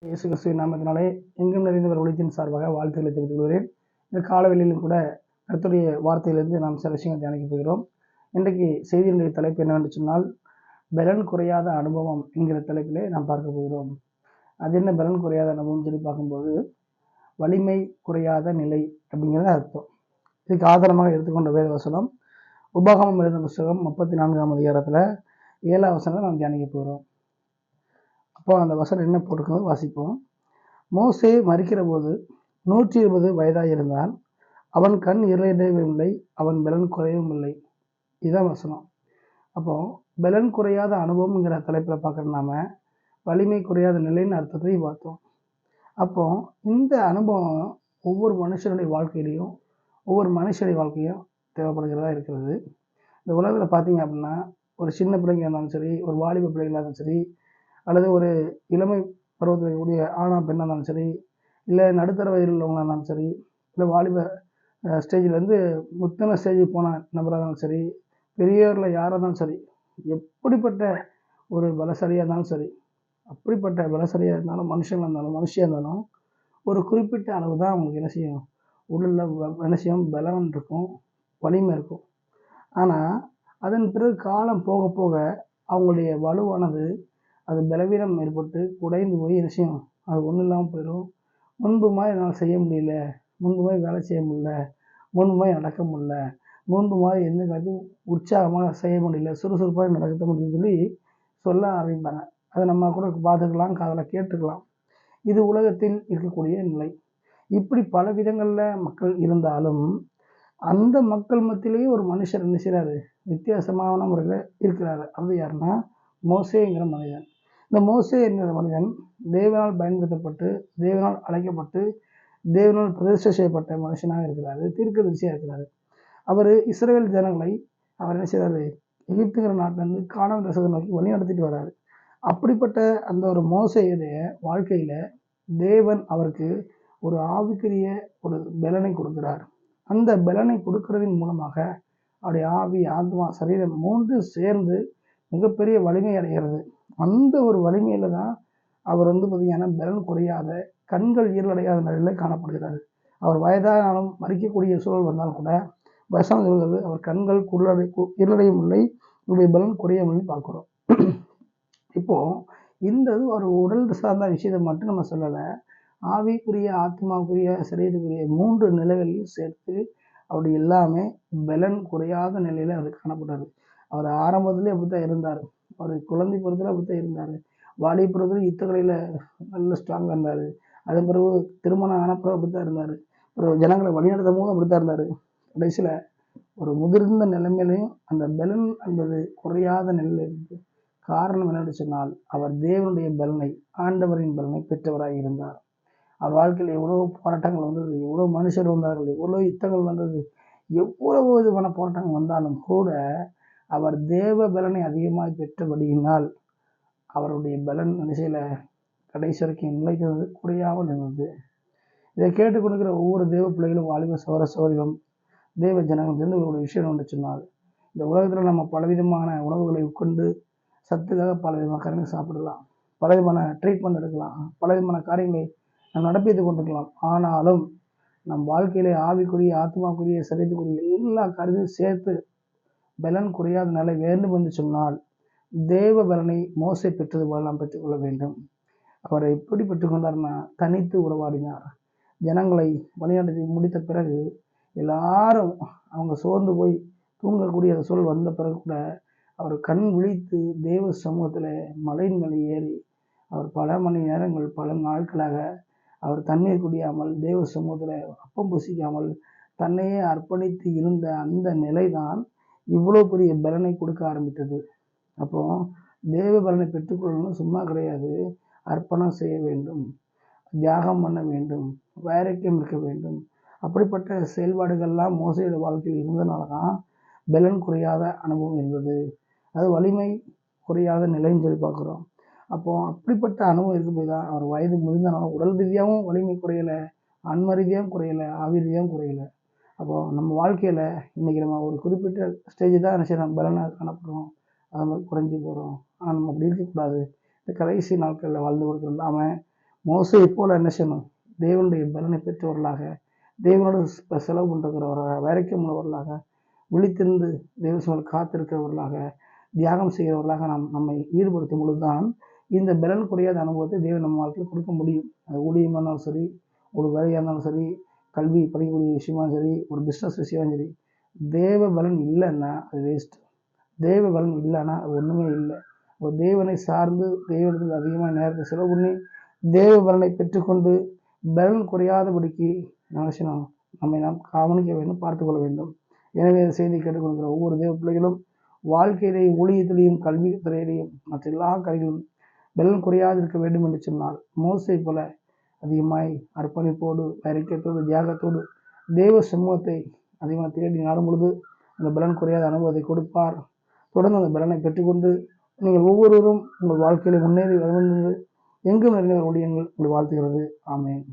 இயேசு கிறிஸ்துவின் நாமத்தினாலே எங்கும் நிறைந்தவர் ஒளித்தின் சார்பாக வாழ்த்துக்களை தெரிவித்துக் கொள்கிறேன். இந்த காலவெளியிலும் கூட கர்த்தருடைய வார்த்தையிலிருந்து நாம் சில விஷயங்கள் தியானிக்கப் போகிறோம். இன்றைக்கு செய்தியினுடைய தலைப்பு என்னவென்று சொன்னால், பலன் குறையாத அனுபவம் என்கிற தலைப்பிலே நாம் பார்க்க போகிறோம். அது என்ன பலன் குறையாத அனுபவம் சொல்லி பார்க்கும்போது, வலிமை குறையாத நிலை அப்படிங்கிறது அர்த்தம். இதுக்கு ஆதாரமாக எடுத்துக்கொண்ட வேத வசனம் உபாகமம் எழுதின புஸ்தகம் 34ஆம் அதிகாரத்தில் 7ஆம் வசனத்தை நாம் தியானிக்க போகிறோம். அப்போ அந்த வசனம் என்ன போட்டிருக்கிறது வாசிப்போம். மோசே மரிக்கிற போது 120 வயதாக இருந்தான். அவன் கண் இருளடையவும் இல்லை, அவன் பலன் குறையவும் இல்லை. இதுதான் வசனம். அப்போ பலன் குறையாத அனுபவம்ங்கிற தலைப்பில் பார்க்குற நாம வலிமை குறையாத நிலைன்னு அர்த்தத்தையும் பார்த்தோம். அப்போ இந்த அனுபவம் ஒவ்வொரு மனுஷனுடைய வாழ்க்கையிலையும் ஒவ்வொரு மனுஷனுடைய வாழ்க்கையும் தேவைப்படுகிறதா இருக்கிறது. இந்த உலகத்தில் பார்த்தீங்க அப்படின்னா, ஒரு சின்ன பிள்ளைங்க இருந்தாலும் சரி, ஒரு வாலிப பிள்ளைகளாக இருந்தாலும் சரி, அல்லது ஒரு இளமை பருவத்தில் இருக்கக்கூடிய ஆணா பெண்ணாக இருந்தாலும் சரி, இல்லை நடுத்தர வயதில் உள்ளவங்களாக இருந்தாலும் சரி, இல்லை வாலிப ஸ்டேஜிலேருந்து முத்தின ஸ்டேஜுக்கு போன நபராக இருந்தாலும் சரி, பெரியவரில் யாராக இருந்தாலும் சரி, எப்படிப்பட்ட ஒரு பலசாலியாக இருந்தாலும் சரி, அப்படிப்பட்ட பலசாலியாக இருந்தாலும் மனுஷங்களாக இருந்தாலும் மனுஷியாக இருந்தாலும் ஒரு குறிப்பிட்ட அளவு தான் அவங்களுக்கு என்ன செய்யும், உடலில் என்ன செய்யும், பலம் இருக்கும், வலிமை இருக்கும். ஆனால் அதன் பிறகு காலம் போக போக அவங்களுடைய வலுவானது அது பலவீனம் ஏற்பட்டு குறைந்து போய் என்ன செய்யும், அது ஒன்றும் இல்லாமல் போயிடும். முன்பு மாதிரி என்னால் செய்ய முடியல, முன்பு மாதிரி வேலை செய்ய முடியல, முன்பு மாதிரி நடக்க முடியல, முன்பு மாதிரி எந்த காட்சியும் உற்சாகமாக செய்ய முடியல, சுறுசுறுப்பாக நடக்க முடியும்னு சொல்லி சொல்ல ஆரம்பிப்பாங்க. அதை நம்ம கூட பார்த்துக்கலாம், காதில் கேட்டுக்கலாம். இது உலகத்தில் இருக்கக்கூடிய நிலை. இப்படி பல விதங்களில் மக்கள் இருந்தாலும் அந்த மக்கள் மத்தியிலேயே ஒரு மனுஷர் என்ன செய்கிறாரு, வித்தியாசமான முறையில் இருக்கிறாரு. அது யாருன்னா மோசேங்கிற மனிதன். இந்த மோசே என்கிற மனிதன் தேவனால் பயன்படுத்தப்பட்டு, தேவனால் அழைக்கப்பட்டு, தேவனால் பிரதிஷ்டை செய்யப்பட்ட மனுஷனாக இருக்கிறாரு, தீர்க்கதரிசியாக இருக்கிறாரு. அவர் இஸ்ரவேல் ஜனங்களை அவர் என்ன செய்கிறாரு, எகிப்துங்கிற நாட்டிலேருந்து கானான் தேசத்தை நோக்கி வழி நடத்திட்டு வர்றாரு. அப்படிப்பட்ட அந்த ஒரு மோசேயுடைய வாழ்க்கையில் தேவன் அவருக்கு ஒரு ஆவிக்குரிய ஒரு பலனை கொடுக்கிறார். அந்த பலனை கொடுக்கறதின் மூலமாக அவருடைய ஆவி, ஆத்மா, சரீரம் மூன்று சேர்ந்து மிகப்பெரிய வலிமை அடைகிறது. அந்த ஒரு வலிமையில் தான் அவர் பார்த்திங்கன்னா பலன் குறையாத, கண்கள் இருளடையாத நிலையில் காணப்படுகிறார். அவர் வயதானாலும் மறிக்கக்கூடிய சூழல் வந்தாலும் கூட வசனம் சொல்கிறது, அவர் கண்கள் இருளடையும் இல்லை, இவருடைய பலன் குறையவில்லை பார்க்குறோம். இப்போது இந்த ஒரு உடல் சார்ந்த விஷயத்தை மட்டும் நம்ம சொல்லலை, ஆவிக்குரிய, ஆத்மாவுக்குரிய, சரீரத்துக்குரிய மூன்று நிலைகளையும் சேர்த்து அவருடைய எல்லாமே பலன் குறையாத நிலையில் அவர் காணப்பட்டார். அவர் ஆரம்பத்திலே அப்படித்தான் இருந்தார். அவர் குழந்தை பருவத்தில் அப்படித்தான் இருந்தார். வாலிபுரத்தில் யுத்தக்கலையில் நல்ல ஸ்ட்ராங்காக இருந்தார். அதன் பிறகு திருமணம் ஆன பிறகு அப்படித்தான் இருந்தார். ஒரு ஜனங்களை வழிநடத்தும் போது அப்படித்தான் இருந்தார். கடைசியில் ஒரு முதிர்ந்த நிலைமையிலையும் அந்த பலன் என்பது குறையாத நிலையில் இருக்குது. காரணம் என்னென்னு சொன்னால், அவர் தேவனுடைய பலனை, ஆண்டவரின் பலனை பெற்றவராக இருந்தார். அவர் வாழ்க்கையில் எவ்வளோ போராட்டங்கள் வந்தது, எவ்வளோ மனுஷர் வந்தார்கள், எவ்வளோ யுத்தங்கள் வந்தது, எவ்வளவு விதமான போராட்டங்கள் வந்தாலும் கூட அவர் தேவ பலனை அதிகமாக பெற்றபடியினால் அவருடைய பலன் நினைச்சையில் கடைசி வரைக்கும் நிலைக்கிறது, குறையாமல் இருந்தது. இதை கேட்டுக்கொடுக்கிற ஒவ்வொரு தேவ பிள்ளைகளும், வாலிப சகோதர சகோதரிகளும், தேவ ஜனங்கள் சேர்ந்து ஒரு விஷயம் ஒன்று சொன்னால், இந்த உலகத்தில் நம்ம பலவிதமான உணவுகளை உட்கொண்டு சத்துக்காக பல விதமான காரியங்களை சாப்பிடலாம், பல விதமான ட்ரீட்மெண்ட் எடுக்கலாம், பல விதமான காரியங்களை நாம் நடப்பித்து கொண்டிருக்கலாம். ஆனாலும் நம் வாழ்க்கையிலே ஆவிக்குரிய, ஆத்மாக்குரிய, சரீரத்துக்குரிய எல்லா காரியத்தையும் சேர்த்து பலன் குறையாத நிலை வேண்டும் என்று சொன்னால், தேவ பலனை மோசே பெற்றது போல நாம் பெற்றுக்கொள்ள வேண்டும். அவரை எப்படி பெற்றுக்கொண்டார்னா, தனித்து உறவாடினார். ஜனங்களை வழிநடத்தி முடித்த பிறகு எல்லாரும் அவங்க சோர்ந்து போய் தூங்கக்கூடிய சூழல் வந்த பிறகு கூட அவர் கண் விழித்து தேவ சமூகத்தில் மலையின் மேலே ஏறி அவர் பல மணி நேரங்கள், பல நாட்களாக அவர் தண்ணீர் குடியாமல், தேவ சமூகத்தில் அப்பம் புசிக்காமல் தன்னையே அர்ப்பணித்து இருந்த அந்த நிலைதான் இவ்வளோ பெரிய பலனை கொடுக்க ஆரம்பித்தது. அப்போ தேவ பலனை பெற்றுக்கொள்ளணும் சும்மா கிடையாது. அர்ப்பணம் செய்ய வேண்டும், தியாகம் பண்ண வேண்டும், வைராக்கியம் இருக்க வேண்டும். அப்படிப்பட்ட செயல்பாடுகள்லாம் மோசையோட வாழ்க்கையில் இருந்ததுனால தான் பலன் குறையாத அனுபவம் இருந்தது. அது வலிமை குறையாத நிலைன்னு சொல்லி பார்க்குறோம். அப்போது அப்படிப்பட்ட அனுபவம் இருக்கும்போது தான் அவர் வயது முதிர்ந்தனாலும் உடல் ரீதியாகவும் வலிமை குறையலை, ஆன்ம ரீதியாகவும் குறையலை, ஆவி ரீதியாகவும் குறையலை. அப்போது நம்ம வாழ்க்கையில் இன்றைக்கி நம்ம ஒரு குறிப்பிட்ட ஸ்டேஜ் தான் என்ன செய்யணும், பலனாக காணப்படுறோம், அது மாதிரி குறைஞ்சி போகிறோம். ஆனால் நம்ம அப்படி இருக்கக்கூடாது. இந்த கடைசி நாட்களில் வாழ்ந்து கொடுக்குறோம். நாம் மோசையை போல என்ன செய்யணும்? தேவனுடைய பலனை பெற்றவர்களாக, தேவனோடு செலவு பண்ணுறவர்களாக, வைராக்கியம் உள்ளவர்களாக, விழித்திருந்து தேவ சமூகத்தில் காத்திருக்கிறவர்களாக, தியாகம் செய்கிறவர்களாக நம்மை ஈடுபடுத்தும் பொழுது தான் இந்த பலன் குறையாத அனுபவத்தை தேவன் நம்ம வாழ்க்கையில் கொடுக்க முடியும். அது ஊழியமாக இருந்தாலும் சரி, ஒரு வேலையாக இருந்தாலும் சரி, கல்வி படிக்கக்கூடிய விஷயமாலும் சரி, ஒரு பிஸ்னஸ் விஷயமும் சரி, தேவ பலன் இல்லைன்னா அது வேஸ்ட். தேவ பலன் இல்லைன்னா அது ஒன்றுமே இல்லை. ஒரு தேவனை சார்ந்து தேவனுக்கு அதிகமாக நேரத்தை செலவு பண்ணி தேவ பலனை பெற்றுக்கொண்டு பலன் குறையாதபடிக்கு நம்மை நாம் கவனிக்க வேண்டும், பார்த்து கொள்ள வேண்டும். எனவே இந்த செய்தி கேட்டுக்கொள்கிற ஒவ்வொரு தேவ பிள்ளைகளும் வாழ்க்கையிலேயும் ஊழியத்திலேயும் கல்வி துறையிலையும் மற்ற எல்லா கலைகளும் பலன் குறையாது இருக்க வேண்டும் என்று சொன்னால் மோசை போல அதிகமாய் அர்ப்பணிப்போடு, வைராக்கியத்தோடு, தியாகத்தோடு தேவ சமூகத்தை அதிகமாக தேடி நாடும் பொழுது அந்த பலன் குறையாத அனுபவத்தை கொடுப்பார். தொடர்ந்து அந்த பலனை பெற்றுக்கொண்டு நீங்கள் ஒவ்வொருவரும் உங்கள் வாழ்க்கையில் முன்னேறி வர வேண்டும் என்று எங்கும் நிறைந்த ஊழியங்கள் உங்களை வாழ்த்துகிறது. ஆமென்.